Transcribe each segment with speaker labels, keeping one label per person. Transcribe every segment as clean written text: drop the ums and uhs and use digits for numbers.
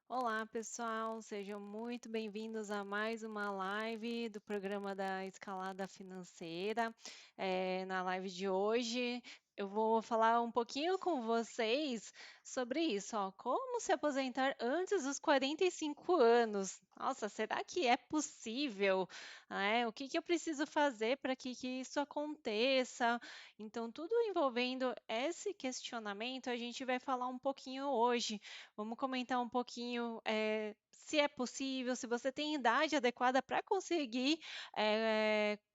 Speaker 1: Olá, pessoal, sejam muito bem-vindos a mais uma live do programa da Escalada Financeira. Na live de hoje, eu vou falar um pouquinho com vocês sobre isso, ó, como se aposentar antes dos 45 anos. Nossa, será que é possível? O que que eu preciso fazer para que isso aconteça? Então, tudo envolvendo esse questionamento, a gente vai falar um pouquinho hoje. Vamos comentar um pouquinho, se é possível, se você tem idade adequada para conseguir,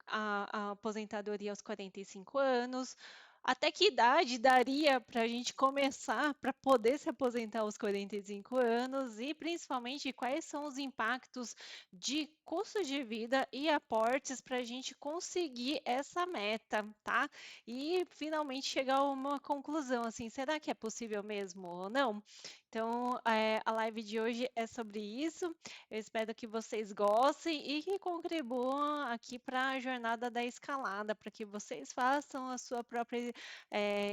Speaker 1: a aposentadoria aos 45 anos. Até que idade daria para a gente começar para poder se aposentar aos 45 anos e principalmente quais são os impactos de custos de vida e aportes para a gente conseguir essa meta, tá? E finalmente chegar a uma conclusão, assim, será que é possível mesmo ou não? Então, a live de hoje é sobre isso. Eu espero que vocês gostem e que contribuam aqui para a jornada da escalada, para que vocês façam a sua própria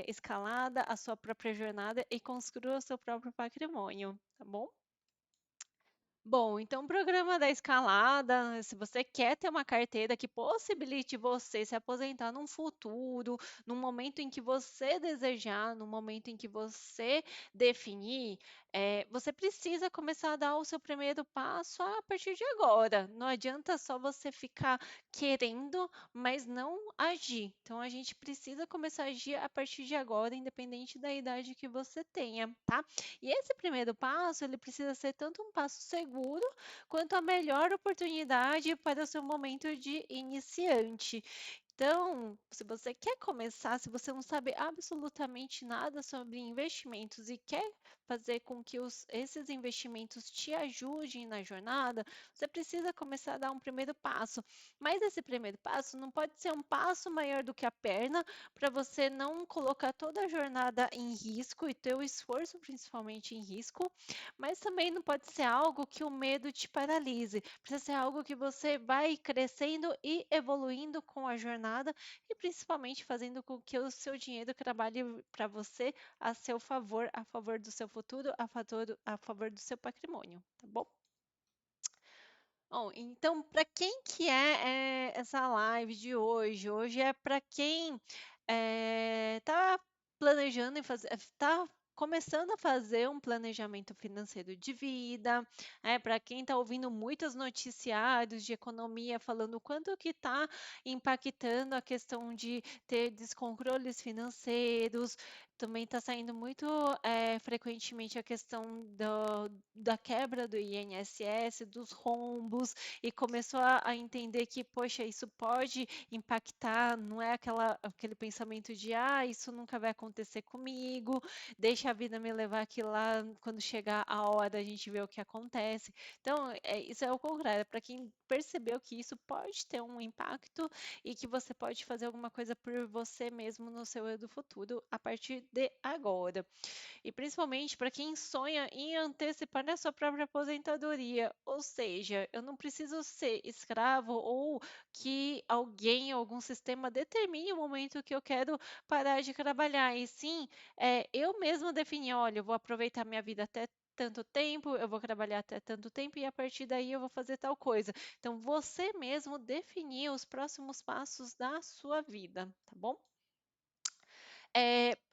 Speaker 1: escalada, a sua própria jornada e construam o seu próprio patrimônio, tá bom? Bom, então o programa da escalada, se você quer ter uma carteira que possibilite você se aposentar num futuro, no momento em que você desejar, no momento em que você definir, você precisa começar a dar o seu primeiro passo a partir de agora. Não adianta só você ficar querendo, mas não agir. Então a gente precisa começar a agir a partir de agora, independente da idade que você tenha, tá? E esse primeiro passo, ele precisa ser tanto um passo seguro, quanto a melhor oportunidade para o seu momento de iniciante. Então, se você quer começar, se você não sabe absolutamente nada sobre investimentos e quer fazer com que esses investimentos te ajudem na jornada, você precisa começar a dar um primeiro passo. Mas esse primeiro passo não pode ser um passo maior do que a perna, para você não colocar toda a jornada em risco e teu esforço principalmente em risco, mas também não pode ser algo que o medo te paralise. Precisa ser algo que você vai crescendo e evoluindo com a jornada e principalmente fazendo com que o seu dinheiro trabalhe para você a seu favor, a favor do seu futuro, a favor do seu patrimônio, tá bom? Bom, então, para quem que é, essa live de hoje? Hoje é para quem está planejando em fazer, está começando a fazer um planejamento financeiro de vida, para quem está ouvindo muitos noticiários de economia falando o quanto que está impactando a questão de ter descontroles financeiros, também está saindo muito frequentemente a questão da quebra do INSS, dos rombos, e começou a entender que, poxa, isso pode impactar, não é aquele pensamento de, isso nunca vai acontecer comigo, deixa a vida me levar aqui lá, quando chegar a hora a gente vê o que acontece. Então, isso é o contrário, para quem percebeu que isso pode ter um impacto e que você pode fazer alguma coisa por você mesmo no seu eu do futuro a partir de agora. E principalmente para quem sonha em antecipar a sua própria aposentadoria, ou seja, eu não preciso ser escravo ou que alguém, algum sistema determine o momento que eu quero parar de trabalhar, e sim, eu mesma definir, olha, eu vou aproveitar minha vida até tanto tempo, eu vou trabalhar até tanto tempo e a partir daí eu vou fazer tal coisa. Então, você mesmo definir os próximos passos da sua vida, tá bom?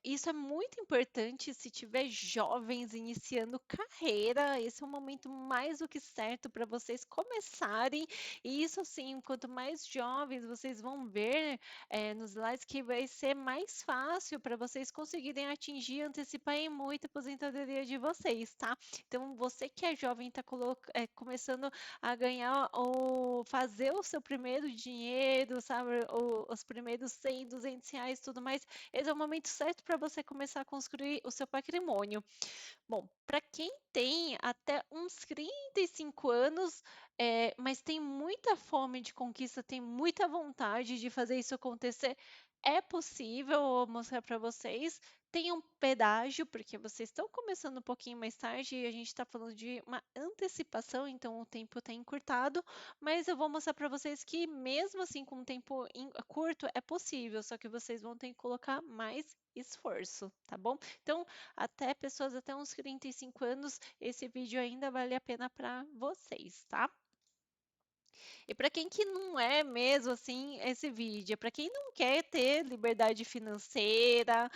Speaker 1: Isso é muito importante se tiver jovens iniciando carreira, esse é o momento mais do que certo para vocês começarem. E isso assim, quanto mais jovens vocês vão ver nos slides que vai ser mais fácil para vocês conseguirem atingir, antecipar em muito a aposentadoria de vocês, tá? Então, você que é jovem, está começando a ganhar ou fazer o seu primeiro dinheiro, sabe? Os primeiros 100, R$ 200, tudo mais, esse é o momento certo para você começar a construir o seu patrimônio. Bom, para quem tem até uns 35 anos, mas tem muita fome de conquista, tem muita vontade de fazer isso acontecer, É possível, vou mostrar para vocês. Tem um pedágio, porque vocês estão começando um pouquinho mais tarde e a gente está falando de uma antecipação, então o tempo está encurtado, mas eu vou mostrar para vocês que mesmo assim com um tempo curto é possível, só que vocês vão ter que colocar mais esforço, tá bom? Então, até pessoas até uns 35 anos, esse vídeo ainda vale a pena para vocês, tá? E para quem que não é mesmo assim esse vídeo, para quem não quer ter liberdade financeira,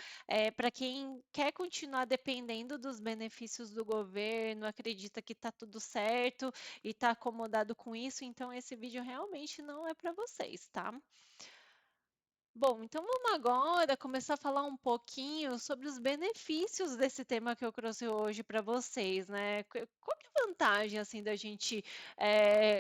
Speaker 1: para quem quer continuar dependendo dos benefícios do governo, acredita que está tudo certo e está acomodado com isso, então esse vídeo realmente não é para vocês, tá? Bom, então vamos agora começar a falar um pouquinho sobre os benefícios desse tema que eu trouxe hoje para vocês, né? Qual que é a vantagem assim da gente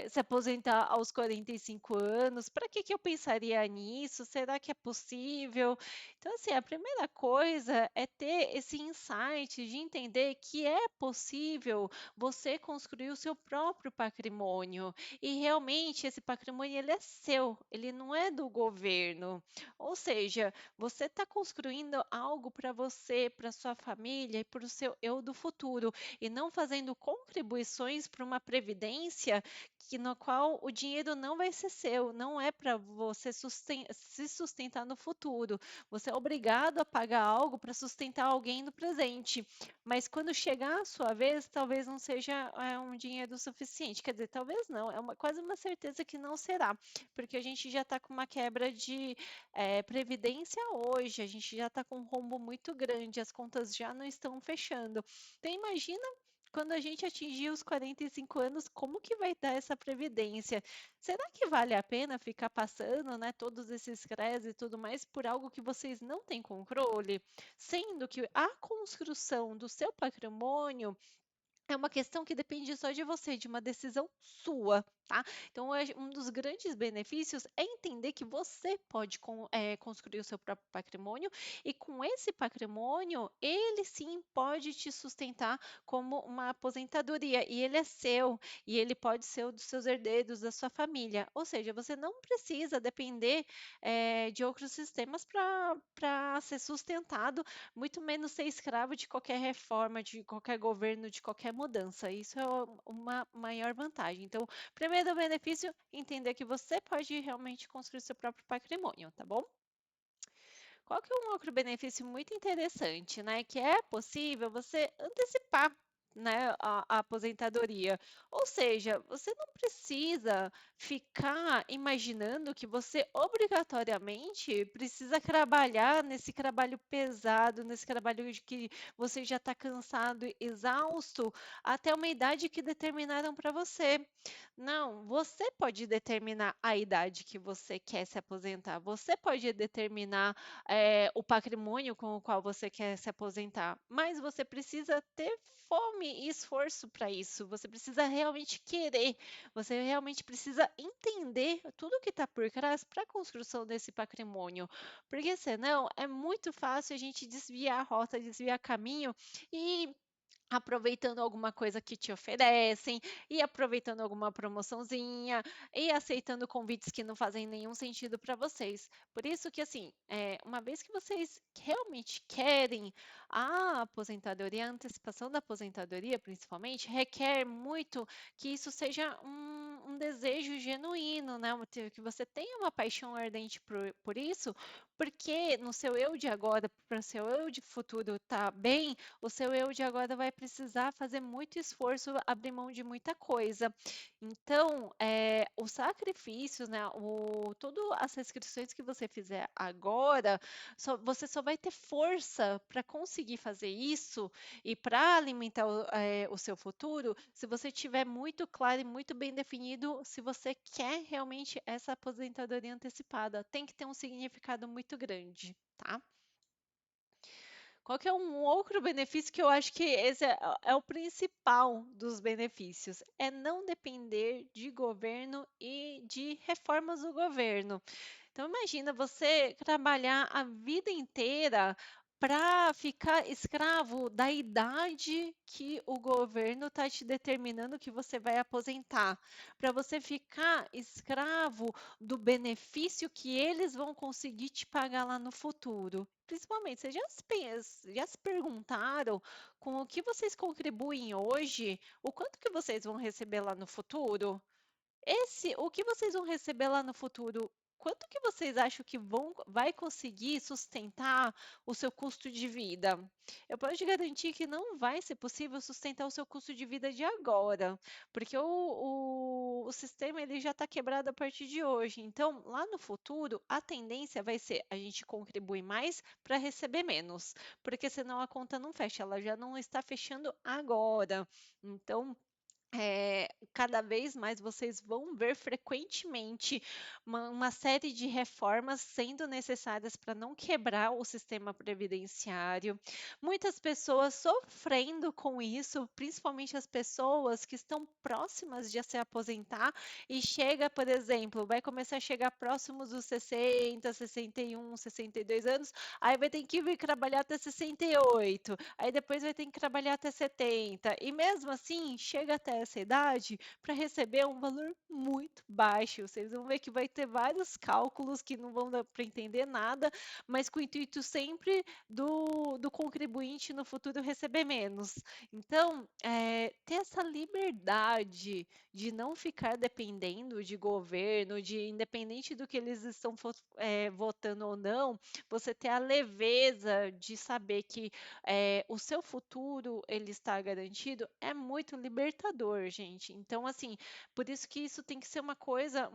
Speaker 1: se aposentar aos 45 anos? Para que que eu pensaria nisso? Será que é possível? Então, assim, a primeira coisa é ter esse insight de entender que é possível você construir o seu próprio patrimônio. E realmente esse patrimônio ele é seu, ele não é do governo. Ou seja, você está construindo algo para você, para sua família e para o seu eu do futuro, e não fazendo contribuições para uma previdência que no qual o dinheiro não vai ser seu, não é para você se sustentar no futuro. Você é obrigado a pagar algo para sustentar alguém no presente, mas quando chegar a sua vez, talvez não seja um dinheiro suficiente. Quer dizer, talvez não, é quase uma certeza que não será, porque a gente já está com uma quebra de previdência hoje, a gente já está com um rombo muito grande, as contas já não estão fechando. Então, imagina quando a gente atingir os 45 anos, como que vai dar essa previdência? Será que vale a pena ficar passando, né, todos esses créditos e tudo mais por algo que vocês não têm controle? Sendo que a construção do seu patrimônio é uma questão que depende só de você, de uma decisão sua, tá? Então, um dos grandes benefícios é entender que você pode construir o seu próprio patrimônio e com esse patrimônio, ele sim pode te sustentar como uma aposentadoria e ele é seu e ele pode ser o dos seus herdeiros, da sua família. Ou seja, você não precisa depender de outros sistemas para ser sustentado, muito menos ser escravo de qualquer reforma, de qualquer governo, de qualquer mudança. Isso é uma maior vantagem. Então, primeiro benefício, entender que você pode realmente construir seu próprio patrimônio, tá bom? Qual que é um outro benefício muito interessante, né? Que é possível você antecipar, né, a aposentadoria. Ou seja, você não precisa ficar imaginando que você obrigatoriamente precisa trabalhar nesse trabalho pesado, nesse trabalho de que você já está cansado e exausto até uma idade que determinaram para você. Não, você pode determinar a idade que você quer se aposentar. Você pode determinar o patrimônio com o qual você quer se aposentar, mas você precisa ter fome e esforço para isso. Você precisa realmente querer, você realmente precisa entender tudo que está por trás para a construção desse patrimônio, porque senão é muito fácil a gente desviar a rota, desviar caminho e aproveitando alguma coisa que te oferecem, e aproveitando alguma promoçãozinha, e aceitando convites que não fazem nenhum sentido para vocês. Por isso que, assim, uma vez que vocês realmente querem a aposentadoria, a antecipação da aposentadoria, principalmente, requer muito que isso seja um desejo genuíno, né? Que você tenha uma paixão ardente por isso, porque no seu eu de agora, para o seu eu de futuro estar bem, o seu eu de agora vai precisar fazer muito esforço, abrir mão de muita coisa. Então, os sacrifícios, né, todas as restrições que você fizer agora, você só vai ter força para conseguir fazer isso e para alimentar o seu futuro se você tiver muito claro e muito bem definido se você quer realmente essa aposentadoria antecipada. Tem que ter um significado muito grande, tá? Qual que é um outro benefício que eu acho que esse é o principal dos benefícios? É não depender de governo e de reformas do governo. Então imagina você trabalhar a vida inteira para ficar escravo da idade que o governo está te determinando que você vai aposentar, para você ficar escravo do benefício que eles vão conseguir te pagar lá no futuro. Principalmente, vocês já se perguntaram com o que vocês contribuem hoje, o quanto que vocês vão receber lá no futuro? O que vocês vão receber lá no futuro, quanto que vocês acham que vai conseguir sustentar o seu custo de vida? Eu posso te garantir que não vai ser possível sustentar o seu custo de vida de agora, porque o sistema ele já está quebrado a partir de hoje. Então, lá no futuro, a tendência vai ser a gente contribuir mais para receber menos, porque senão a conta não fecha, ela já não está fechando agora. Então, cada vez mais vocês vão ver frequentemente uma série de reformas sendo necessárias para não quebrar o sistema previdenciário. Muitas pessoas sofrendo com isso, principalmente as pessoas que estão próximas de se aposentar e chega, por exemplo, vai começar a chegar próximos dos 60, 61, 62 anos, aí vai ter que vir trabalhar até 68, aí depois vai ter que trabalhar até 70, e mesmo assim chega até essa idade para receber um valor muito baixo. Vocês vão ver que vai ter vários cálculos que não vão dar para entender nada, mas com o intuito sempre do contribuinte no futuro receber menos. Então, ter essa liberdade de não ficar dependendo de governo, de independente do que eles estão votando ou não, você ter a leveza de saber que o seu futuro ele está garantido, é muito libertador, gente. Então, assim, por isso que isso tem que ser uma coisa,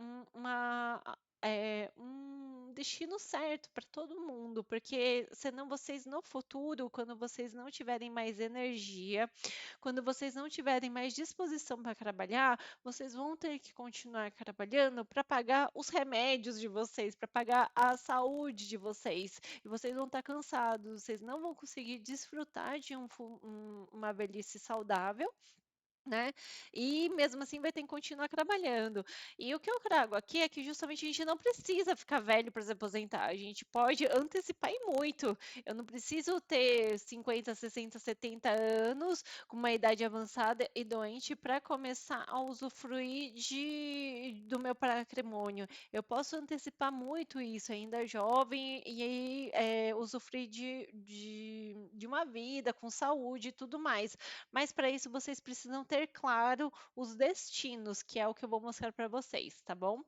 Speaker 1: um destino certo para todo mundo, porque senão vocês no futuro, quando vocês não tiverem mais energia, quando vocês não tiverem mais disposição para trabalhar, vocês vão ter que continuar trabalhando para pagar os remédios de vocês, para pagar a saúde de vocês. E vocês vão estar cansados, vocês não vão conseguir desfrutar de uma velhice saudável, né? E mesmo assim vai ter que continuar trabalhando. E o que eu trago aqui é que justamente a gente não precisa ficar velho para se aposentar. A gente pode antecipar e muito. Eu não preciso ter 50, 60, 70 anos, com uma idade avançada e doente para começar a usufruir do meu patrimônio. Eu posso antecipar muito isso, ainda jovem, e aí usufruir de uma vida com saúde e tudo mais. Mas para isso vocês precisam ter claro os destinos, que é o que eu vou mostrar para vocês, tá bom?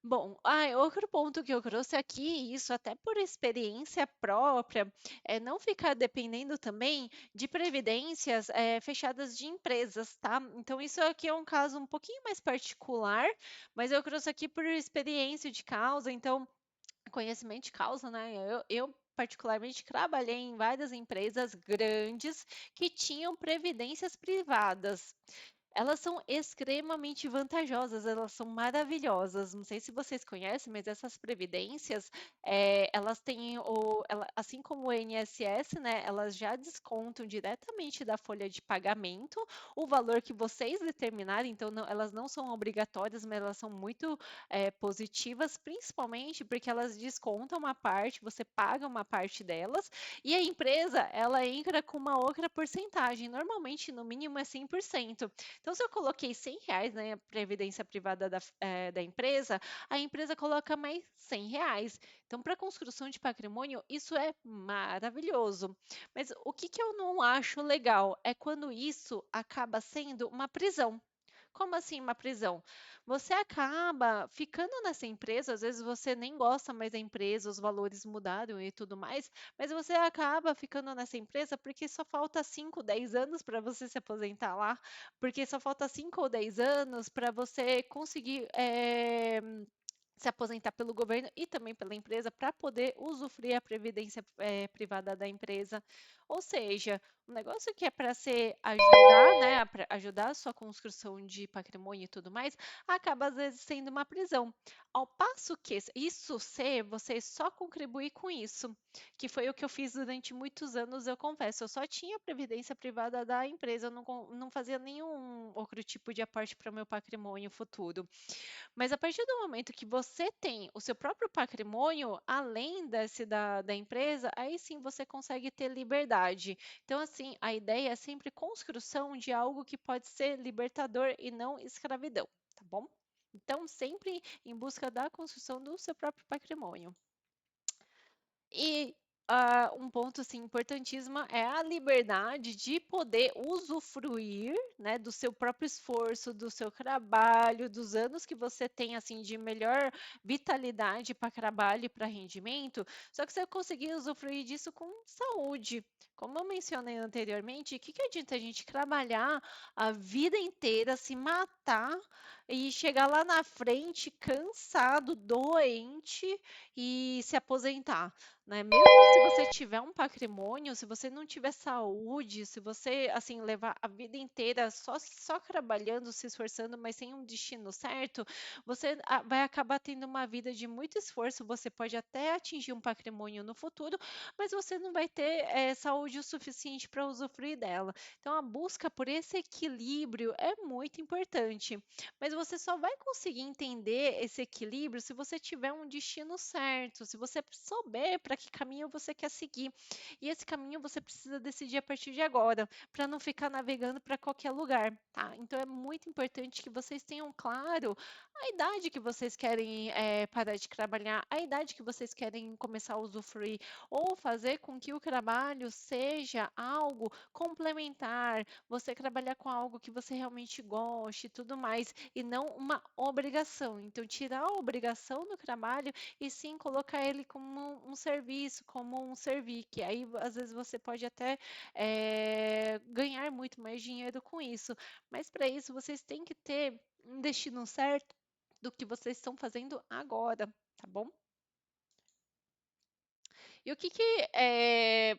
Speaker 1: Bom, outro ponto que eu trouxe aqui, isso até por experiência própria, é não ficar dependendo também de previdências fechadas de empresas, tá? Então, isso aqui é um caso um pouquinho mais particular, mas eu trouxe aqui por experiência de causa, então, conhecimento de causa, né? Eu particularmente trabalhei em várias empresas grandes que tinham previdências privadas. Elas são extremamente vantajosas, elas são maravilhosas. Não sei se vocês conhecem, mas essas previdências, elas têm assim como o INSS, né? Elas já descontam diretamente da folha de pagamento o valor que vocês determinarem. Então, elas não são obrigatórias, mas elas são muito positivas, principalmente porque elas descontam uma parte, você paga uma parte delas, e a empresa ela entra com uma outra porcentagem. Normalmente, no mínimo, é 100%. Então, se eu coloquei R$ 100 na previdência privada da empresa, a empresa coloca mais R$ 100. Então, para construção de patrimônio, isso é maravilhoso. Mas o que, que eu não acho legal é quando isso acaba sendo uma prisão. Como assim uma prisão? Você acaba ficando nessa empresa, às vezes você nem gosta mais da empresa, os valores mudaram e tudo mais, mas você acaba ficando nessa empresa porque só falta 5, 10 anos para você se aposentar lá, porque só falta 5 ou 10 anos para você conseguir se aposentar pelo governo e também pela empresa para poder usufruir a previdência privada da empresa. Ou seja, um negócio que é para ser ajudar, né, para ajudar a sua construção de patrimônio e tudo mais, acaba às vezes sendo uma prisão. Ao passo que isso ser, você só contribuir com isso, que foi o que eu fiz durante muitos anos, eu confesso. Eu só tinha previdência privada da empresa, eu não fazia nenhum outro tipo de aporte para o meu patrimônio futuro. Mas a partir do momento que você tem o seu próprio patrimônio, além desse da empresa, aí sim você consegue ter liberdade. Então, assim, a ideia é sempre construção de algo que pode ser libertador e não escravidão, tá bom? Então, sempre em busca da construção do seu próprio patrimônio. E um ponto assim, importantíssimo é a liberdade de poder usufruir, né, do seu próprio esforço, do seu trabalho, dos anos que você tem assim de melhor vitalidade para trabalho e para rendimento, só que você conseguir usufruir disso com saúde. Como eu mencionei anteriormente, o que, que adianta a gente trabalhar a vida inteira, se matar e chegar lá na frente cansado, doente e se aposentar? Né? Mesmo se você tiver um patrimônio, se você não tiver saúde, se você assim levar a vida inteira só trabalhando, se esforçando, mas sem um destino certo, você vai acabar tendo uma vida de muito esforço. Você pode até atingir um patrimônio no futuro, mas você não vai ter saúde o suficiente para usufruir dela. Então, a busca por esse equilíbrio é muito importante. Mas você só vai conseguir entender esse equilíbrio se você tiver um destino certo, se você souber para que caminho você quer seguir. E esse caminho você precisa decidir a partir de agora, para não ficar navegando para qualquer lugar, tá? Então é muito importante que vocês tenham claro a idade que vocês querem parar de trabalhar, a idade que vocês querem começar a usufruir, ou fazer com que o trabalho seja algo complementar, você trabalhar com algo que você realmente goste e tudo mais, e não uma obrigação. Então, tirar a obrigação do trabalho e sim colocar ele como um serviço, como um servir, que aí às vezes você pode até ganhar muito mais dinheiro com isso. Mas para isso vocês têm que ter um destino certo do que vocês estão fazendo agora, tá bom? E o que que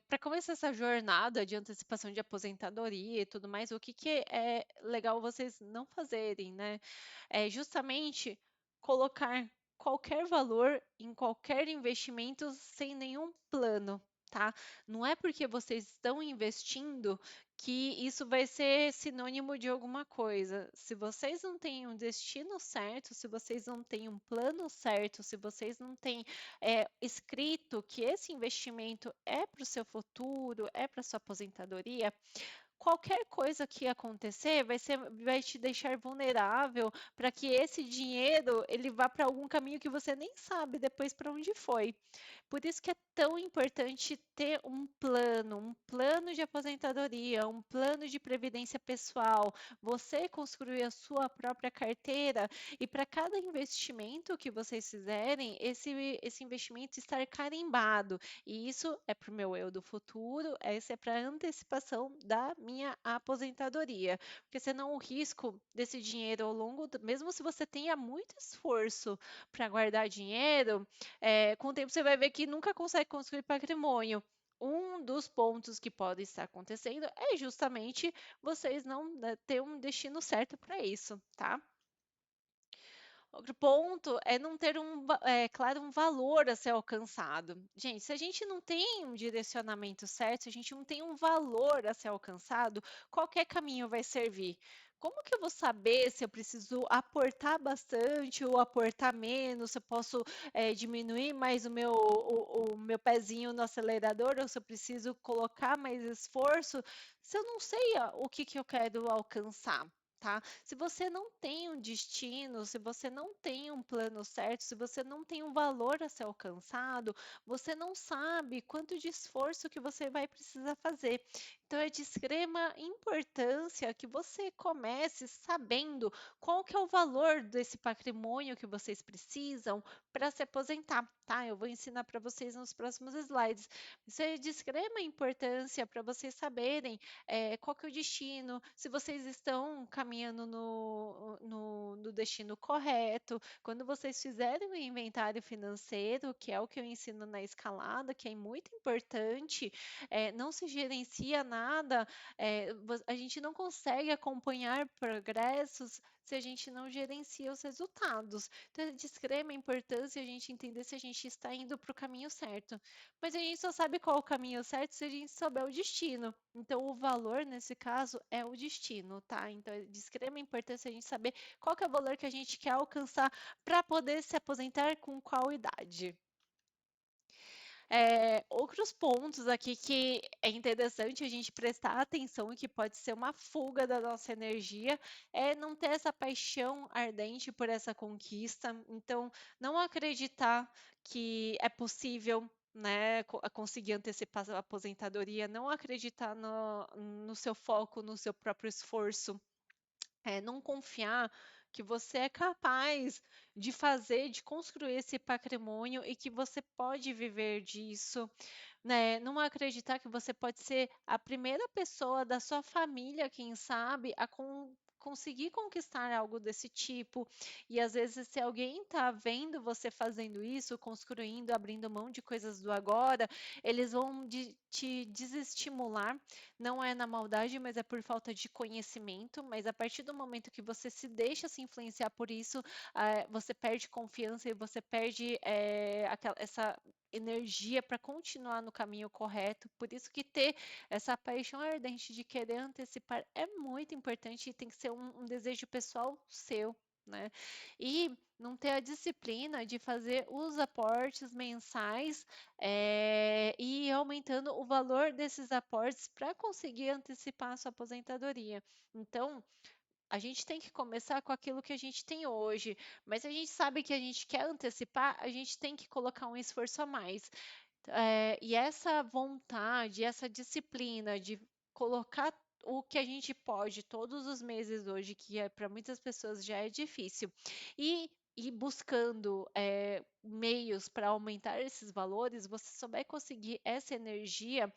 Speaker 1: para começar essa jornada de antecipação de aposentadoria e tudo mais, o que que é legal vocês não fazerem, né? É justamente colocar qualquer valor em qualquer investimento sem nenhum plano, tá? Não é porque vocês estão investindo que isso vai ser sinônimo de alguma coisa. Se vocês não têm um destino certo, se vocês não têm um plano certo, se vocês não têm escrito que esse investimento é para o seu futuro, é para sua aposentadoria, qualquer coisa que acontecer vai te deixar vulnerável para que esse dinheiro ele vá para algum caminho que você nem sabe depois para onde foi. Por isso que é tão importante ter um plano de aposentadoria, um plano de previdência pessoal, você construir a sua própria carteira e para cada investimento que vocês fizerem, esse investimento estar carimbado. E isso é para o meu eu do futuro, essa é para antecipação da minha aposentadoria. Porque senão o risco desse dinheiro ao longo, mesmo se você tenha muito esforço para guardar dinheiro, com o tempo você vai ver que nunca consegue construir patrimônio. Um dos pontos que pode estar acontecendo é justamente vocês não ter um destino certo para isso, tá? Outro ponto é não ter claro, um valor a ser alcançado. Gente, se a gente não tem um direcionamento certo, se a gente não tem um valor a ser alcançado, qualquer caminho vai servir. Como que eu vou saber se eu preciso aportar bastante ou aportar menos? Se eu posso diminuir mais o meu pezinho no acelerador ou se eu preciso colocar mais esforço? Se eu não sei o que, que eu quero alcançar. Tá? Se você não tem um destino, se você não tem um plano certo, se você não tem um valor a ser alcançado, você não sabe quanto de esforço que você vai precisar fazer. Então é de extrema importância que você comece sabendo qual que é o valor desse patrimônio que vocês precisam, para se aposentar, tá? Eu vou ensinar para vocês nos próximos slides. Isso é de extrema importância para vocês saberem qual que é o destino, se vocês estão caminhando no destino correto. Quando vocês fizerem o inventário financeiro, que é o que eu ensino na escalada, que é muito importante, não se gerencia nada, a gente não consegue acompanhar progressos se a gente não gerencia os resultados. Então, é de extrema importância a gente entender se a gente está indo para o caminho certo. Mas a gente só sabe qual é o caminho certo se a gente souber o destino. Então, o valor, nesse caso, é o destino, tá? Então, é de extrema importância a gente saber qual que é o valor que a gente quer alcançar para poder se aposentar com qual idade. Outros pontos aqui que é interessante a gente prestar atenção e que pode ser uma fuga da nossa energia é não ter essa paixão ardente por essa conquista. Então, não acreditar que é possível, né, conseguir antecipar a aposentadoria, não acreditar no seu foco, no seu próprio esforço. Não confiar que você é capaz de fazer, de construir esse patrimônio e que você pode viver disso, né? Não acreditar que você pode ser a primeira pessoa da sua família, quem sabe, a conseguir conquistar algo desse tipo. E às vezes, se alguém está vendo você fazendo isso, construindo, abrindo mão de coisas do agora, eles vão te desestimular. Não é na maldade, mas é por falta de conhecimento. Mas a partir do momento que você se deixa se influenciar por isso, você perde confiança e você perde essa energia para continuar no caminho correto. Por isso que ter essa paixão ardente de querer antecipar é muito importante e tem que ser um desejo pessoal seu, né? E não ter a disciplina de fazer os aportes mensais e ir aumentando o valor desses aportes para conseguir antecipar a sua aposentadoria. Então, a gente tem que começar com aquilo que a gente tem hoje, mas se a gente sabe que a gente quer antecipar, a gente tem que colocar um esforço a mais. E essa vontade, essa disciplina de colocar o que a gente pode todos os meses hoje, que para muitas pessoas já é difícil, e buscando meios para aumentar esses valores, você só vai conseguir essa energia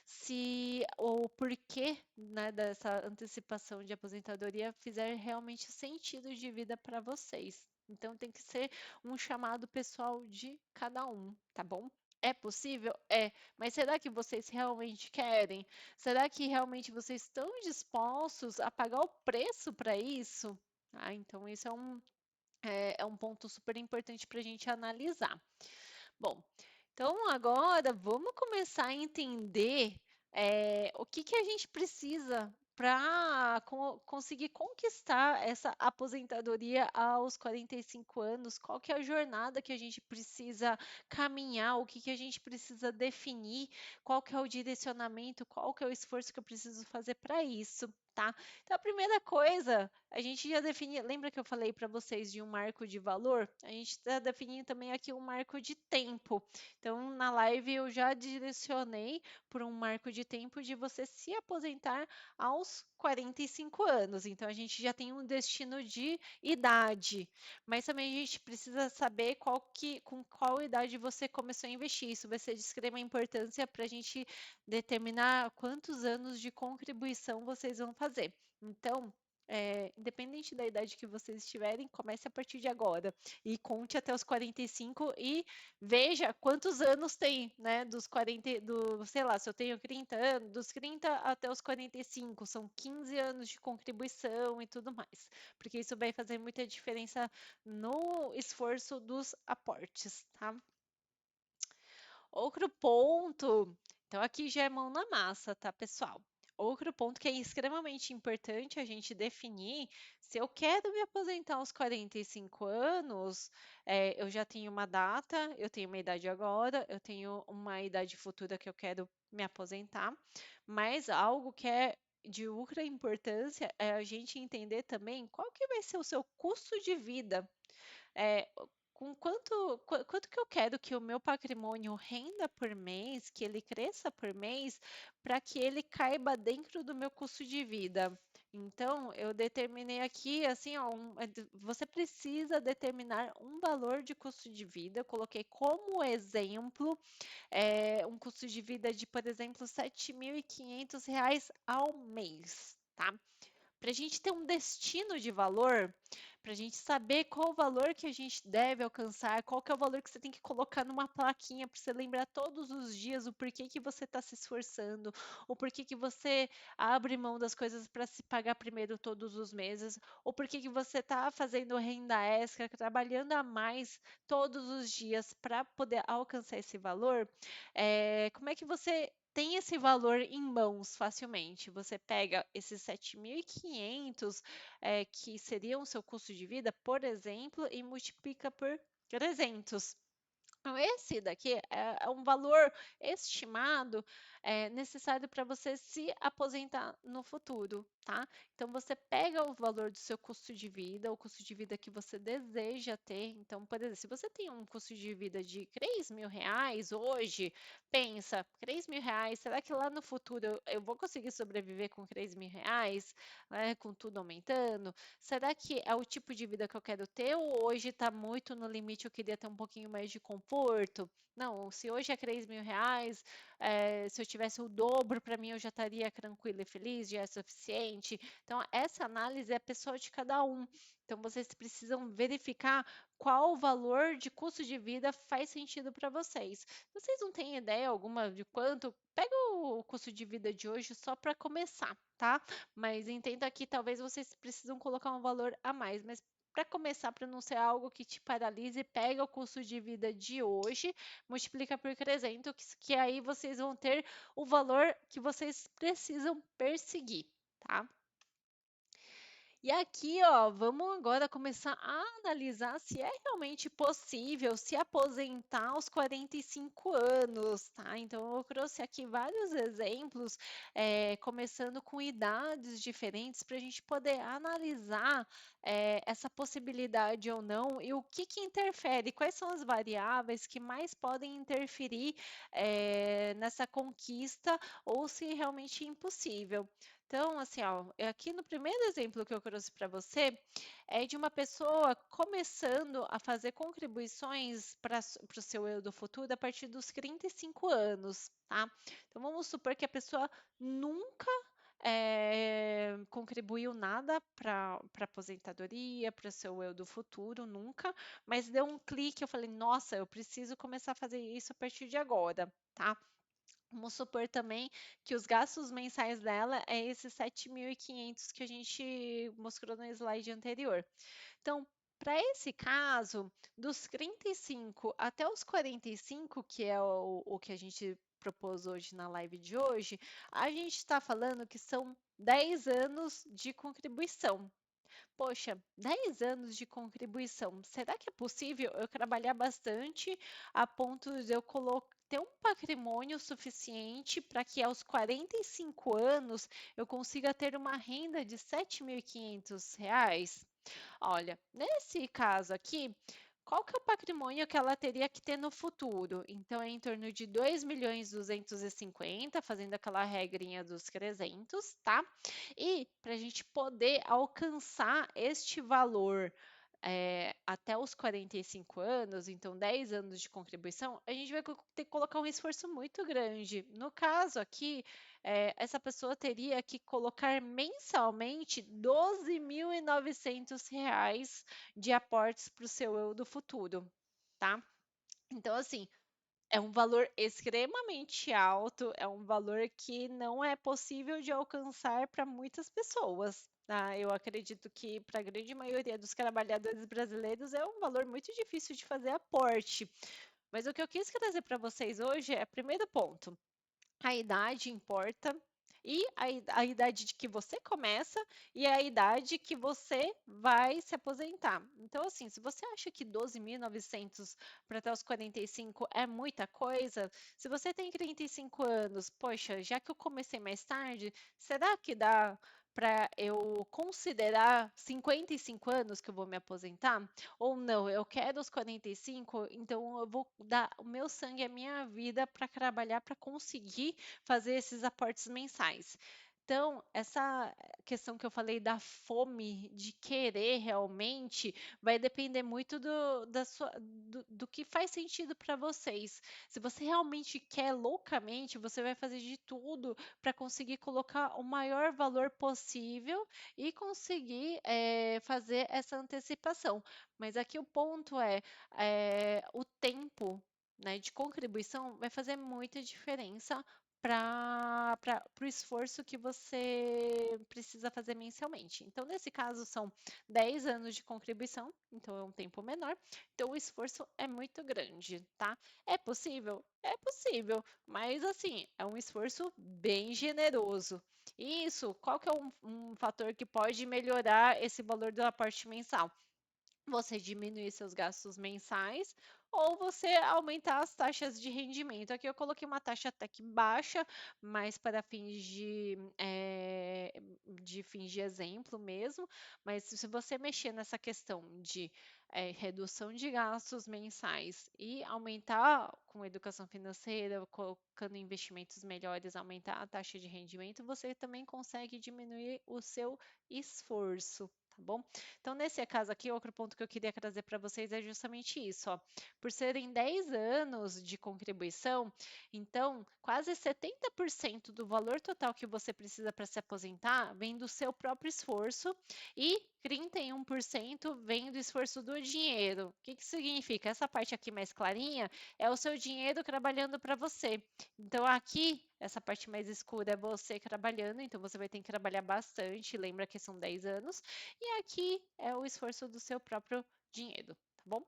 Speaker 1: se o porquê, né, dessa antecipação de aposentadoria fizer realmente sentido de vida para vocês. Então tem que ser um chamado pessoal de cada um, tá bom? É possível? É. Mas será que vocês realmente querem? Será que realmente vocês estão dispostos a pagar o preço para isso? Então, isso é um ponto super importante para a gente analisar. Bom, então agora vamos começar a entender o que que a gente precisa para conseguir conquistar essa aposentadoria aos 45 anos, qual que é a jornada que a gente precisa caminhar, o que que a gente precisa definir, qual que é o direcionamento, qual que é o esforço que eu preciso fazer para isso, tá? Então, a primeira coisa, a gente já definiu, lembra que eu falei para vocês de um marco de valor? A gente está definindo também aqui um marco de tempo. Então, na live eu já direcionei por um marco de tempo de você se aposentar aos 45 anos. Então, a gente já tem um destino de idade, mas também a gente precisa saber com qual idade você começou a investir. Isso vai ser de extrema importância para a gente determinar quantos anos de contribuição vocês vão fazer. Então, independente da idade que vocês estiverem, comece a partir de agora e conte até os 45 e veja quantos anos tem, né? Dos 40, sei lá, se eu tenho 30 anos, dos 30 até os 45, são 15 anos de contribuição e tudo mais, porque isso vai fazer muita diferença no esforço dos aportes, tá? Outro ponto, então aqui já é mão na massa, tá, pessoal? Outro ponto que é extremamente importante a gente definir, se eu quero me aposentar aos 45 anos, eu já tenho uma data, eu tenho uma idade agora, eu tenho uma idade futura que eu quero me aposentar, mas algo que é de ultra importância é a gente entender também qual que vai ser o seu custo de vida. É, com quanto que eu quero que o meu patrimônio renda por mês, que ele cresça por mês, para que ele caiba dentro do meu custo de vida? Então, eu determinei aqui, assim, ó, você precisa determinar um valor de custo de vida. Eu coloquei como exemplo um custo de vida de, por exemplo, R$ 7.500 ao mês, tá? Para a gente ter um destino de valor, para a gente saber qual o valor que a gente deve alcançar, qual que é o valor que você tem que colocar numa plaquinha para você lembrar todos os dias o porquê que você está se esforçando, o porquê que você abre mão das coisas para se pagar primeiro todos os meses, o porquê que você está fazendo renda extra, trabalhando a mais todos os dias para poder alcançar esse valor. Como é que você tem esse valor em mãos facilmente? Você pega esses 7.500, que seriam o seu custo de vida, por exemplo, e multiplica por 300. Então, esse daqui é um valor estimado necessário para você se aposentar no futuro, tá? Então, você pega o valor do seu custo de vida, o custo de vida que você deseja ter. Então, por exemplo, se você tem um custo de vida de R$ 3.000 hoje, pensa, R$ 3.000, será que lá no futuro eu vou conseguir sobreviver com R$ 3.000, né, com tudo aumentando? Será que é o tipo de vida que eu quero ter ou hoje está muito no limite, eu queria ter um pouquinho mais de conforto? Não, se hoje é R$ 3.000, se eu tivesse o dobro, para mim eu já estaria tranquila e feliz, já é suficiente. Então, essa análise é pessoal de cada um. Então, vocês precisam verificar qual o valor de custo de vida faz sentido para vocês. Vocês não têm ideia alguma de quanto? Pega o custo de vida de hoje só para começar, tá? Mas entenda que talvez vocês precisam colocar um valor a mais, mas para começar, para não ser algo que te paralise, pega o custo de vida de hoje, multiplica por 300, que aí vocês vão ter o valor que vocês precisam perseguir, tá? E aqui, ó, vamos agora começar a analisar se é realmente possível se aposentar aos 45 anos, tá? Então, eu trouxe aqui vários exemplos, começando com idades diferentes, para a gente poder analisar essa possibilidade ou não e o que interfere, quais são as variáveis que mais podem interferir nessa conquista ou se realmente é impossível. Então, assim, ó, aqui no primeiro exemplo que eu trouxe para você é de uma pessoa começando a fazer contribuições para o seu eu do futuro a partir dos 35 anos, tá? Então, vamos supor que a pessoa nunca contribuiu nada para aposentadoria, para o seu eu do futuro, nunca, mas deu um clique, eu falei, nossa, eu preciso começar a fazer isso a partir de agora, tá? Vamos supor também que os gastos mensais dela é esses 7.500 que a gente mostrou no slide anterior. Então, para esse caso, dos 35 até os 45, que é o que a gente propôs hoje na live de hoje, a gente está falando que são 10 anos de contribuição. Poxa, 10 anos de contribuição. Será que é possível eu trabalhar bastante a ponto de eu ter um patrimônio suficiente para que aos 45 anos eu consiga ter uma renda de R$ 7.500? Olha, nesse caso aqui, qual que é o patrimônio que ela teria que ter no futuro? Então, é em torno de 2.250.000, fazendo aquela regrinha dos 300, tá? E para a gente poder alcançar este valor até os 45 anos, então 10 anos de contribuição, a gente vai ter que colocar um esforço muito grande. No caso aqui, essa pessoa teria que colocar mensalmente R$ 12.900 de aportes para o seu eu do futuro, tá? Então, assim, é um valor extremamente alto, é um valor que não é possível de alcançar para muitas pessoas. Tá? Eu acredito que para a grande maioria dos trabalhadores brasileiros é um valor muito difícil de fazer aporte. Mas o que eu quis trazer para vocês hoje é, primeiro ponto, a idade importa e a idade de que você começa e a idade que você vai se aposentar. Então, assim, se você acha que 12.900 para até os 45 é muita coisa, se você tem 35 anos, poxa, já que eu comecei mais tarde, será que dá para eu considerar 55 anos que eu vou me aposentar? Ou não, eu quero os 45, então eu vou dar o meu sangue, a minha vida para trabalhar, para conseguir fazer esses aportes mensais. Então, essa questão que eu falei da fome, de querer realmente, vai depender muito do que faz sentido para vocês. Se você realmente quer loucamente, você vai fazer de tudo para conseguir colocar o maior valor possível e conseguir fazer essa antecipação. Mas aqui o ponto o tempo, né, de contribuição vai fazer muita diferença para o esforço que você precisa fazer mensalmente. Então, nesse caso, são 10 anos de contribuição, então é um tempo menor, então o esforço é muito grande, tá? É possível? É possível, mas assim, é um esforço bem generoso. E isso, qual que é um fator que pode melhorar esse valor do aporte mensal? Você diminuir seus gastos mensais ou você aumentar as taxas de rendimento. Aqui eu coloquei uma taxa até que baixa, mas para fins de fins de exemplo mesmo. Mas se você mexer nessa questão de redução de gastos mensais e aumentar com educação financeira, colocando investimentos melhores, aumentar a taxa de rendimento, você também consegue diminuir o seu esforço, tá bom? Então, nesse caso aqui, outro ponto que eu queria trazer para vocês é justamente isso, ó. Por serem 10 anos de contribuição, então quase 70% do valor total que você precisa para se aposentar vem do seu próprio esforço e 31% vem do esforço do dinheiro. O que que significa? Essa parte aqui mais clarinha é o seu dinheiro trabalhando para você. Então, aqui, essa parte mais escura é você trabalhando, então você vai ter que trabalhar bastante, lembra que são 10 anos. E aqui é o esforço do seu próprio dinheiro, tá bom?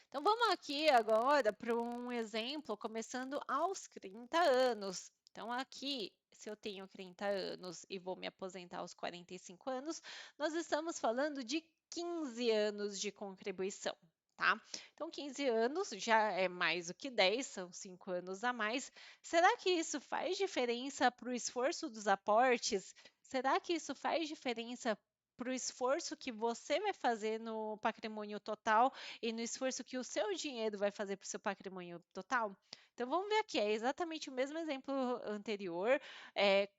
Speaker 1: Então vamos aqui agora para um exemplo começando aos 30 anos. Então aqui, se eu tenho 30 anos e vou me aposentar aos 45 anos, nós estamos falando de 15 anos de contribuição, tá? Então 15 anos já é mais do que 10, são 5 anos a mais. Será que isso faz diferença para o esforço dos aportes? Será que isso faz diferença para o esforço que você vai fazer no patrimônio total e no esforço que o seu dinheiro vai fazer para o seu patrimônio total? Então vamos ver aqui, é exatamente o mesmo exemplo anterior,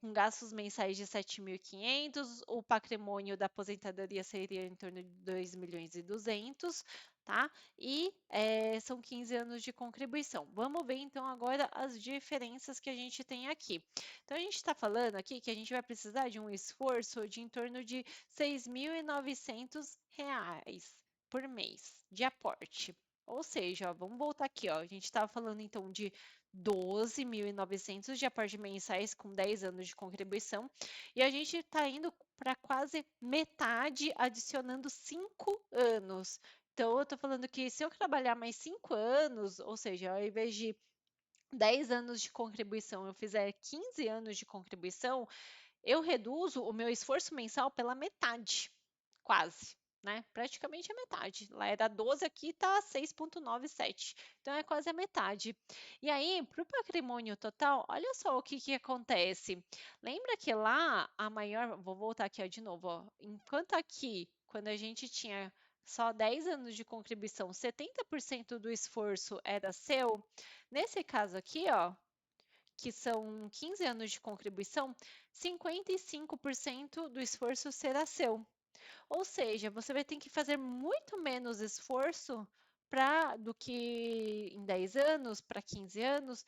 Speaker 1: com gastos mensais de 7.500, o patrimônio da aposentadoria seria em torno de 2.200.000, tá? E são 15 anos de contribuição. Vamos ver então agora as diferenças que a gente tem aqui. Então a gente está falando aqui que a gente vai precisar de um esforço de em torno de R$ 6.900 por mês de aporte. Ou seja, ó, vamos voltar aqui, ó. A gente estava falando então de 12.900 de aporte mensais com 10 anos de contribuição e a gente está indo para quase metade, adicionando 5 anos. Então, eu estou falando que se eu trabalhar mais 5 anos, ou seja, ao invés de 10 anos de contribuição, eu fizer 15 anos de contribuição, eu reduzo o meu esforço mensal pela metade, quase, né? Praticamente a metade. Lá era 12, aqui está 6,97. Então é quase a metade. E aí, para o patrimônio total, olha só o que, que acontece. Lembra que lá a maior. Vou voltar aqui ó, de novo. Ó. Enquanto aqui, quando a gente tinha só 10 anos de contribuição, 70% do esforço era seu. Nesse caso aqui, ó, que são 15 anos de contribuição, 55% do esforço será seu. Ou seja, você vai ter que fazer muito menos esforço do que em 10 anos, para 15 anos,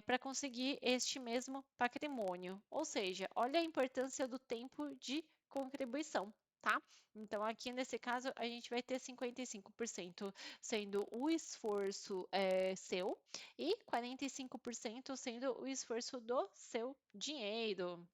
Speaker 1: para conseguir este mesmo patrimônio. Ou seja, olha a importância do tempo de contribuição. Tá? Então, aqui nesse caso, a gente vai ter 55% sendo o esforço seu e 45% sendo o esforço do seu dinheiro.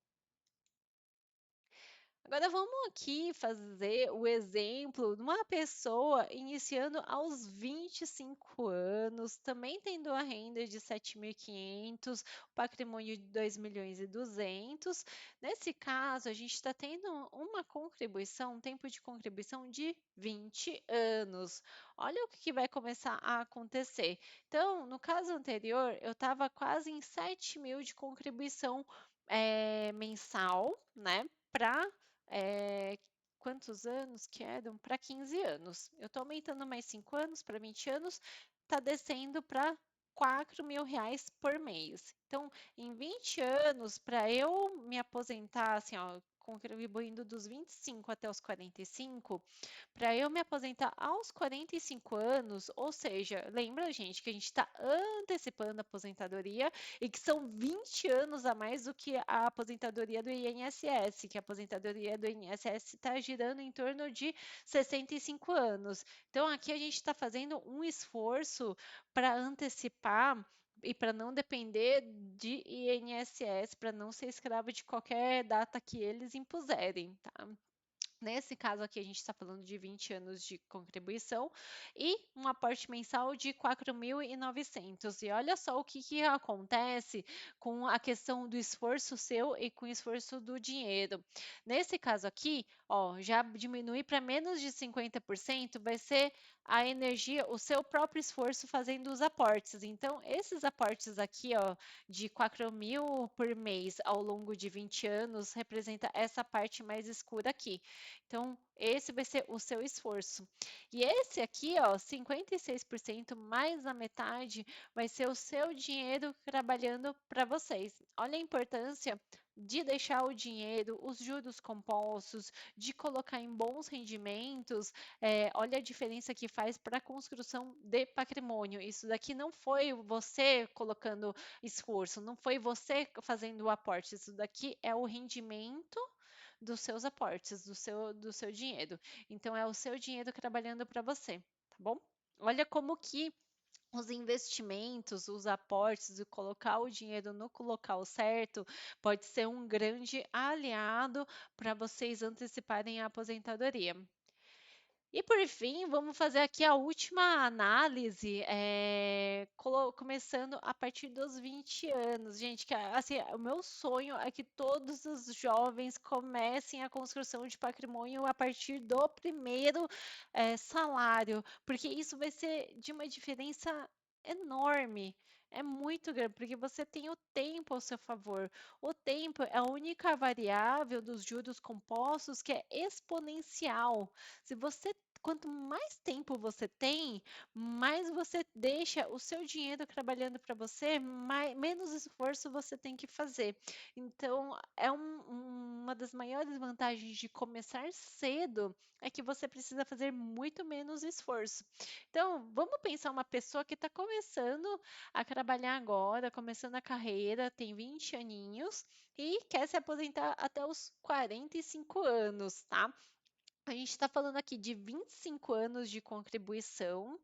Speaker 1: Agora vamos aqui fazer o exemplo de uma pessoa iniciando aos 25 anos, também tendo a renda de 7.500, o patrimônio de 2.200.000. Nesse caso, a gente está tendo uma contribuição, um tempo de contribuição de 20 anos. Olha o que vai começar a acontecer. Então, no caso anterior, eu estava quase em 7.000 de contribuição mensal, né? Para quantos anos que eram? Para 15 anos. Eu estou aumentando mais 5 anos para 20 anos, está descendo para R$ 4.000 por mês. Então, em 20 anos, para eu me aposentar, assim, ó, contribuindo dos 25 até os 45, para eu me aposentar aos 45 anos, ou seja, lembra, gente, que a gente está antecipando a aposentadoria e que são 20 anos a mais do que a aposentadoria do INSS, que a aposentadoria do INSS está girando em torno de 65 anos. Então, aqui a gente está fazendo um esforço para antecipar e para não depender de INSS, para não ser escravo de qualquer data que eles impuserem, tá? Nesse caso aqui, a gente está falando de 20 anos de contribuição e um aporte mensal de 4.900. E olha só o que acontece com a questão do esforço seu e com o esforço do dinheiro. Nesse caso aqui, ó, já diminui para menos de 50%, vai ser a energia, o seu próprio esforço fazendo os aportes. Então, esses aportes aqui, ó, de 4.000 por mês ao longo de 20 anos, representa essa parte mais escura aqui. Então, esse vai ser o seu esforço. E esse aqui, ó, 56% mais a metade vai ser o seu dinheiro trabalhando para vocês. Olha a importância de deixar o dinheiro, os juros compostos, de colocar em bons rendimentos. Olha a diferença que faz para a construção de patrimônio. Isso daqui não foi você colocando esforço, não foi você fazendo o aporte. Isso daqui é o rendimento dos seus aportes, do seu dinheiro. Então, é o seu dinheiro trabalhando para você, tá bom? Olha como que os investimentos, os aportes e colocar o dinheiro no local certo pode ser um grande aliado para vocês anteciparem a aposentadoria. E por fim, vamos fazer aqui a última análise, começando a partir dos 20 anos. Gente, que assim, o meu sonho é que todos os jovens comecem a construção de patrimônio a partir do primeiro salário, porque isso vai ser de uma diferença enorme. É muito grande, porque você tem o tempo ao seu favor. O tempo é a única variável dos juros compostos que é exponencial. Se você Quanto mais tempo você tem, mais você deixa o seu dinheiro trabalhando para você, menos esforço você tem que fazer. Então, uma das maiores vantagens de começar cedo é que você precisa fazer muito menos esforço. Então, vamos pensar uma pessoa que está começando a trabalhar agora, começando a carreira, tem 20 aninhos e quer se aposentar até os 45 anos, tá? A gente está falando aqui de 25 anos de contribuição,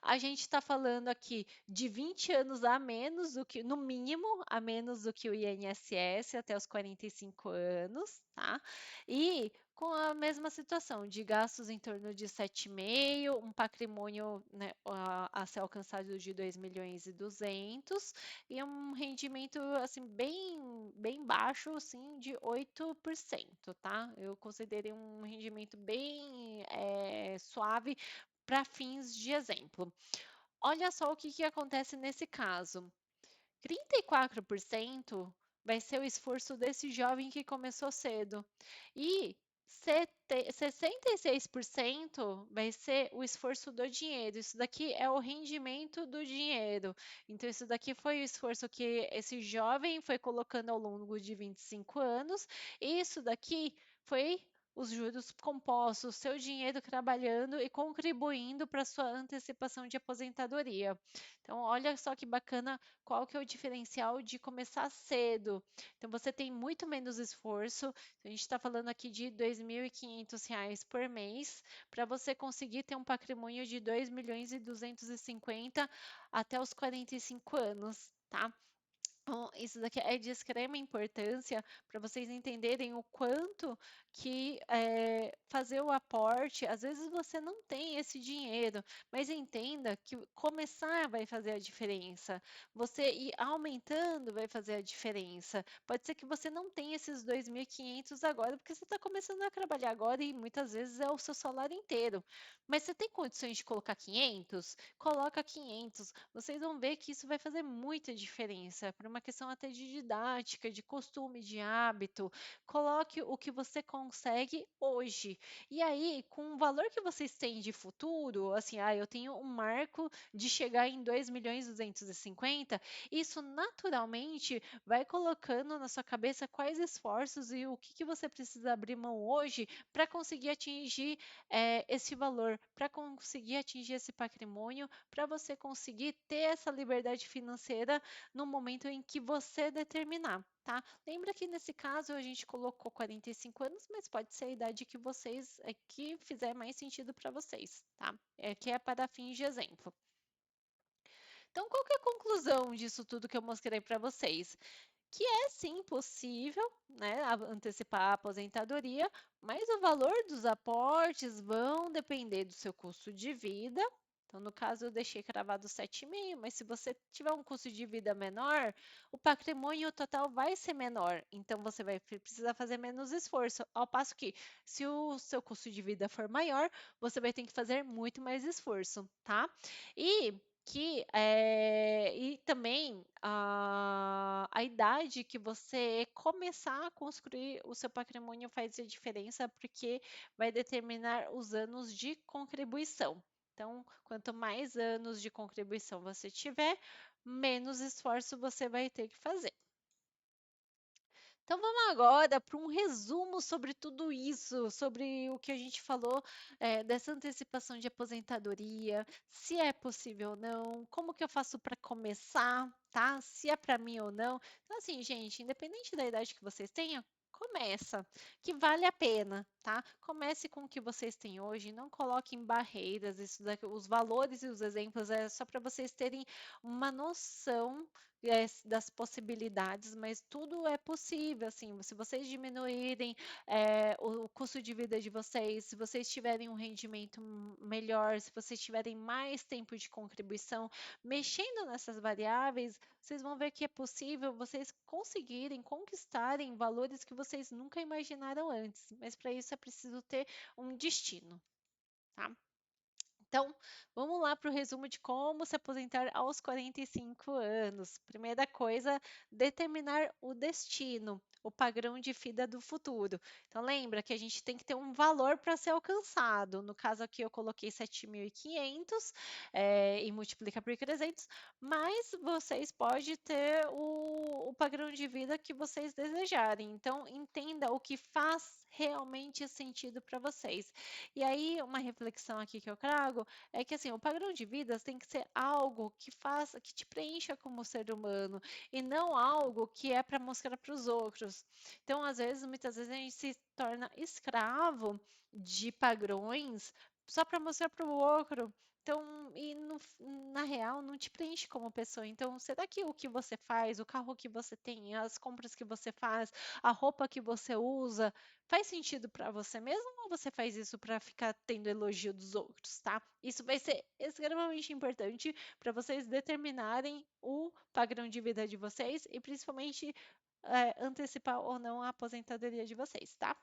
Speaker 1: a gente está falando aqui de 20 anos a menos do que, no mínimo, a menos do que o INSS até os 45 anos, tá? E com a mesma situação de gastos em torno de 7,5, um patrimônio, né, a ser alcançado de 2.200.000 e um rendimento assim bem baixo, assim, de 8%, tá? Eu considerei um rendimento bem suave para fins de exemplo. Olha só o que acontece nesse caso. 34% vai ser o esforço desse jovem que começou cedo. E 66% vai ser o esforço do dinheiro. Isso daqui é o rendimento do dinheiro. Então, isso daqui foi o esforço que esse jovem foi colocando ao longo de 25 anos. E isso daqui foi os juros compostos, o seu dinheiro trabalhando e contribuindo para a sua antecipação de aposentadoria. Então, olha só que bacana qual que é o diferencial de começar cedo. Então, você tem muito menos esforço. A gente está falando aqui de R$ 2.500 por mês para você conseguir ter um patrimônio de 2.250.000 até os 45 anos, tá? Então, isso daqui é de extrema importância para vocês entenderem o quanto que fazer o aporte, às vezes você não tem esse dinheiro, mas entenda que começar vai fazer a diferença. Você ir aumentando vai fazer a diferença. Pode ser que você não tenha esses 2.500 agora, porque você está começando a trabalhar agora e muitas vezes é o seu salário inteiro. Mas você tem condições de colocar 500? Coloca 500. Vocês vão ver que isso vai fazer muita diferença para uma questão até de didática, de costume, de hábito. Coloque o que você consegue hoje. E aí, com o valor que vocês têm de futuro, assim, eu tenho um marco de chegar em 2.250.000, isso naturalmente vai colocando na sua cabeça quais esforços e o que você precisa abrir mão hoje para conseguir atingir esse valor, para conseguir atingir esse patrimônio, para você conseguir ter essa liberdade financeira no momento em que você determinar. Tá? Lembra que nesse caso a gente colocou 45 anos, mas pode ser a idade que vocês que fizer mais sentido para vocês, tá? Que é para fins de exemplo. Então, qual que é a conclusão disso tudo que eu mostrei para vocês? Que é sim possível, né, antecipar a aposentadoria, mas o valor dos aportes vão depender do seu custo de vida. Então, no caso, eu deixei cravado 7,5, mas se você tiver um custo de vida menor, o patrimônio total vai ser menor. Então, você vai precisar fazer menos esforço. Ao passo que, se o seu custo de vida for maior, você vai ter que fazer muito mais esforço, tá? E também a idade que você começar a construir o seu patrimônio faz a diferença, porque vai determinar os anos de contribuição. Então, quanto mais anos de contribuição você tiver, menos esforço você vai ter que fazer. Então vamos agora para um resumo sobre tudo isso, sobre o que a gente falou dessa antecipação de aposentadoria, se é possível ou não, como que eu faço para começar, tá? Se é para mim ou não. Então assim, gente, independente da idade que vocês tenham, começa, que vale a pena, tá? Comece com o que vocês têm hoje, não coloquem barreiras, isso daqui, os valores e os exemplos é só para vocês terem uma noção das possibilidades, mas tudo é possível, assim, se vocês diminuírem o custo de vida de vocês, se vocês tiverem um rendimento melhor, se vocês tiverem mais tempo de contribuição, mexendo nessas variáveis, vocês vão ver que é possível vocês conseguirem conquistarem valores que vocês nunca imaginaram antes, mas para isso é preciso ter um destino, tá? Então, vamos lá para o resumo de como se aposentar aos 45 anos. Primeira coisa, determinar o destino, o padrão de vida do futuro. Então, lembra que a gente tem que ter um valor para ser alcançado. No caso aqui, eu coloquei 7.500 e multiplica por 300, mas vocês podem ter o padrão de vida que vocês desejarem. Então, entenda o que faz realmente sentido para vocês. E aí, uma reflexão aqui que eu trago é que assim, o padrão de vida tem que ser algo que faça, que te preencha como ser humano e não algo que é para mostrar para os outros. Então, às vezes, muitas vezes a gente se torna escravo de padrões só para mostrar para o outro. Então, na real, não te preenche como pessoa. Então, será que o que você faz, o carro que você tem, as compras que você faz, a roupa que você usa, faz sentido para você mesmo ou você faz isso para ficar tendo elogio dos outros, tá? Isso vai ser extremamente importante para vocês determinarem o padrão de vida de vocês e principalmente antecipar ou não a aposentadoria de vocês, tá?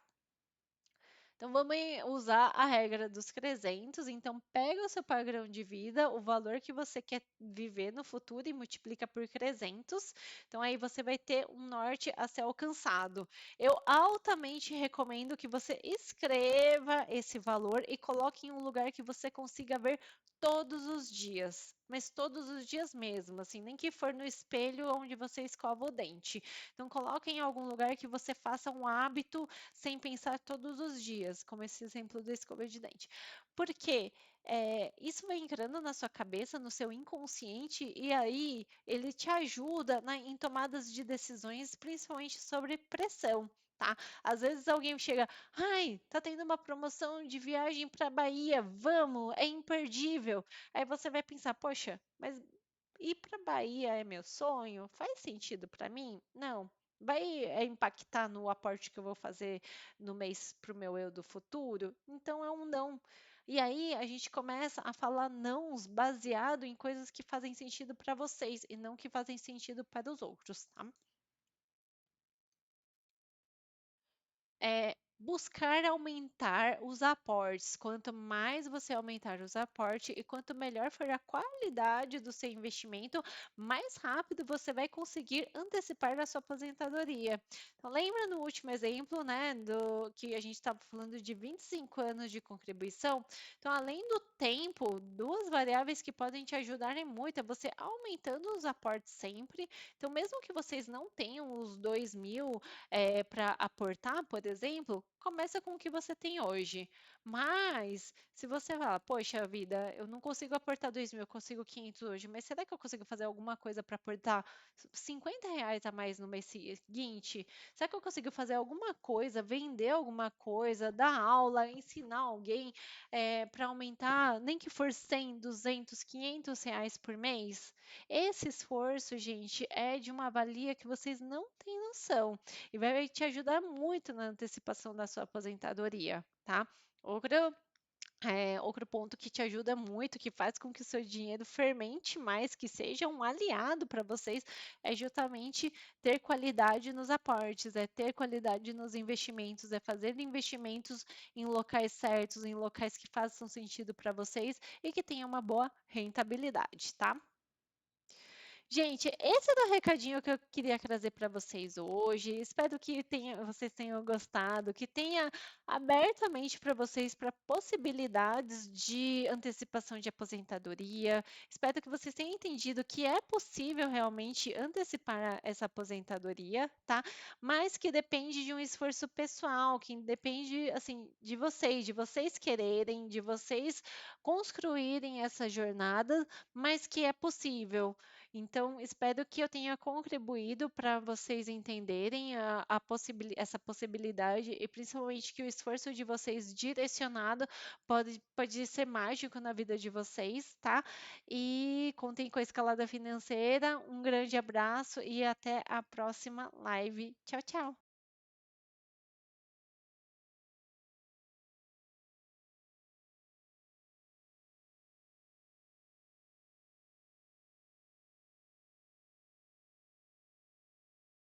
Speaker 1: Então, vamos usar a regra dos 300. Então, pega o seu padrão de vida, o valor que você quer viver no futuro e multiplica por 300. Então, aí você vai ter um norte a ser alcançado. Eu altamente recomendo que você escreva esse valor e coloque em um lugar que você consiga ver todos os dias, mas todos os dias mesmo, assim, nem que for no espelho onde você escova o dente. Então, coloque em algum lugar que você faça um hábito sem pensar todos os dias, como esse exemplo da escova de dente. Porque isso vai entrando na sua cabeça, no seu inconsciente, e aí ele te ajuda em tomadas de decisões, principalmente sobre pressão. Tá? Às vezes alguém chega, ai, tá tendo uma promoção de viagem para Bahia, vamos, é imperdível. Aí você vai pensar, poxa, mas ir para Bahia é meu sonho? Faz sentido para mim? Não. Vai impactar no aporte que eu vou fazer no mês para o meu eu do futuro? Então é um não. E aí a gente começa a falar nãos baseado em coisas que fazem sentido para vocês e não que fazem sentido para os outros, tá? buscar aumentar os aportes. Quanto mais você aumentar os aportes e quanto melhor for a qualidade do seu investimento, mais rápido você vai conseguir antecipar a sua aposentadoria. Então, lembra no último exemplo, né, do que a gente estava falando de 25 anos de contribuição? Então, além do tempo, duas variáveis que podem te ajudarem muito é você aumentando os aportes sempre. Então, mesmo que vocês não tenham os 2.000 para aportar, por exemplo, começa com o que você tem hoje. Mas, se você falar, poxa vida, eu não consigo aportar 2.000, eu consigo 500 hoje, mas será que eu consigo fazer alguma coisa para aportar R$ 50 a mais no mês seguinte? Será que eu consigo fazer alguma coisa, vender alguma coisa, dar aula, ensinar alguém para aumentar, nem que for 100, 200, R$ 500 por mês? Esse esforço, gente, é de uma valia que vocês não têm noção e vai te ajudar muito na antecipação da sua aposentadoria, tá? Outro, outro ponto que te ajuda muito, que faz com que o seu dinheiro fermente mais, que seja um aliado para vocês, é justamente ter qualidade nos aportes, é ter qualidade nos investimentos, é fazer investimentos em locais certos, em locais que façam sentido para vocês e que tenham uma boa rentabilidade, tá? Gente, esse era o recadinho que eu queria trazer para vocês hoje. Espero que vocês tenham gostado, que tenha aberto a mente para vocês para possibilidades de antecipação de aposentadoria. Espero que vocês tenham entendido que é possível realmente antecipar essa aposentadoria, tá? Mas que depende de um esforço pessoal, que depende assim de vocês quererem, de vocês construírem essa jornada, mas que é possível. Então, espero que eu tenha contribuído para vocês entenderem essa possibilidade e principalmente que o esforço de vocês direcionado pode ser mágico na vida de vocês, tá? E contem com a Escalada Financeira. Um grande abraço e até a próxima live. Tchau, tchau!